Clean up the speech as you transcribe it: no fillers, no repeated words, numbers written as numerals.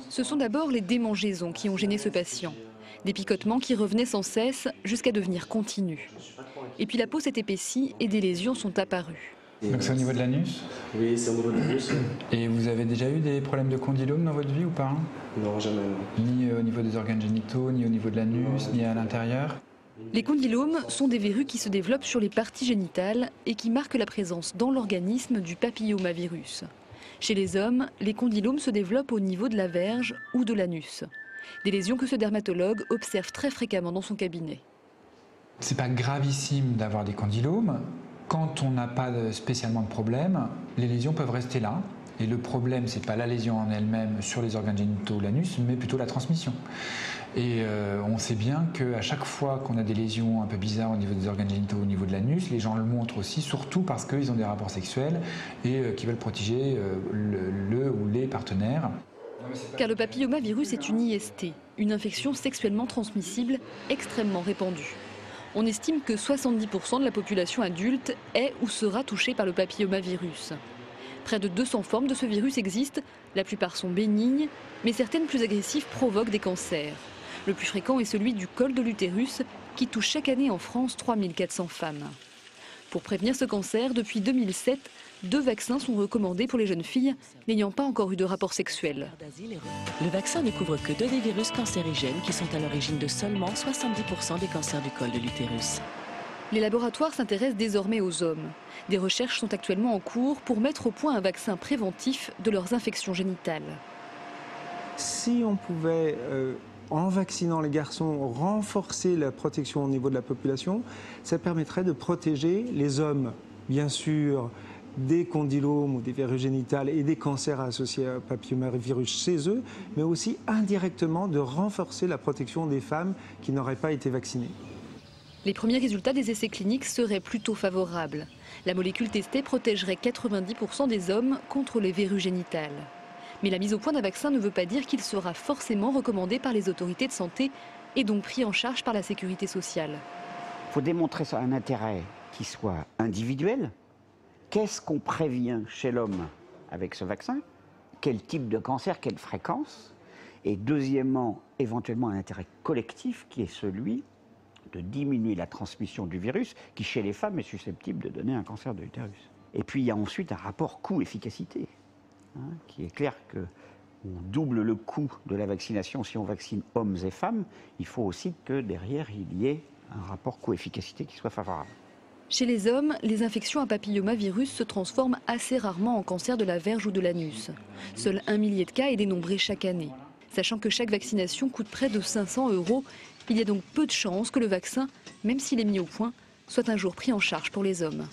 Ce sont d'abord les démangeaisons qui ont gêné ce patient. Des picotements qui revenaient sans cesse jusqu'à devenir continus. Et puis la peau s'est épaissie et des lésions sont apparues. Donc c'est au niveau de l'anus? Oui, c'est au niveau de l'anus. Et vous avez déjà eu des problèmes de condylome dans votre vie ou pas? Non, jamais. Ni au niveau des organes génitaux, ni au niveau de l'anus, ni à l'intérieur? Les condylomes sont des verrues qui se développent sur les parties génitales et qui marquent la présence dans l'organisme du papillomavirus. Chez les hommes, les condylomes se développent au niveau de la verge ou de l'anus. Des lésions que ce dermatologue observe très fréquemment dans son cabinet. C'est pas gravissime d'avoir des condylomes. Quand on n'a pas spécialement de problème, les lésions peuvent rester là. Et le problème, c'est pas la lésion en elle-même sur les organes génitaux ou l'anus, mais plutôt la transmission. Et on sait bien qu'à chaque fois qu'on a des lésions un peu bizarres au niveau des organes génitaux ou au niveau de l'anus, les gens le montrent aussi, surtout parce qu'ils ont des rapports sexuels et qu'ils veulent protéger le ou les partenaires. Car le papillomavirus est une IST, une infection sexuellement transmissible extrêmement répandue. On estime que 70% de la population adulte est ou sera touchée par le papillomavirus. Près de 200 formes de ce virus existent, la plupart sont bénignes, mais certaines plus agressives provoquent des cancers. Le plus fréquent est celui du col de l'utérus, qui touche chaque année en France 3400 femmes. Pour prévenir ce cancer, depuis 2007, 2 vaccins sont recommandés pour les jeunes filles n'ayant pas encore eu de rapport sexuel. Le vaccin ne couvre que 2 des virus cancérigènes qui sont à l'origine de seulement 70% des cancers du col de l'utérus. Les laboratoires s'intéressent désormais aux hommes. Des recherches sont actuellement en cours pour mettre au point un vaccin préventif de leurs infections génitales. Si on pouvait, en vaccinant les garçons, renforcer la protection au niveau de la population, ça permettrait de protéger les hommes, bien sûr, des condylomes ou des verrues génitales et des cancers associés au papillomavirus chez eux, mais aussi indirectement de renforcer la protection des femmes qui n'auraient pas été vaccinées. Les premiers résultats des essais cliniques seraient plutôt favorables. La molécule testée protégerait 90% des hommes contre les verrues génitales. Mais la mise au point d'un vaccin ne veut pas dire qu'il sera forcément recommandé par les autorités de santé et donc pris en charge par la sécurité sociale. Il faut démontrer un intérêt qui soit individuel. Qu'est-ce qu'on prévient chez l'homme avec ce vaccin? Quel type de cancer, quelle fréquence? Et deuxièmement, éventuellement un intérêt collectif qui est celui de diminuer la transmission du virus qui, chez les femmes, est susceptible de donner un cancer de l'utérus. Et puis, il y a ensuite un rapport coût-efficacité, qui est clair qu'on double le coût de la vaccination si on vaccine hommes et femmes. Il faut aussi que derrière, il y ait un rapport coût-efficacité qui soit favorable. Chez les hommes, les infections à papillomavirus se transforment assez rarement en cancer de la verge ou de l'anus. Seul 1 millier de cas est dénombré chaque année. Sachant que chaque vaccination coûte près de 500 €, il y a donc peu de chances que le vaccin, même s'il est mis au point, soit un jour pris en charge pour les hommes.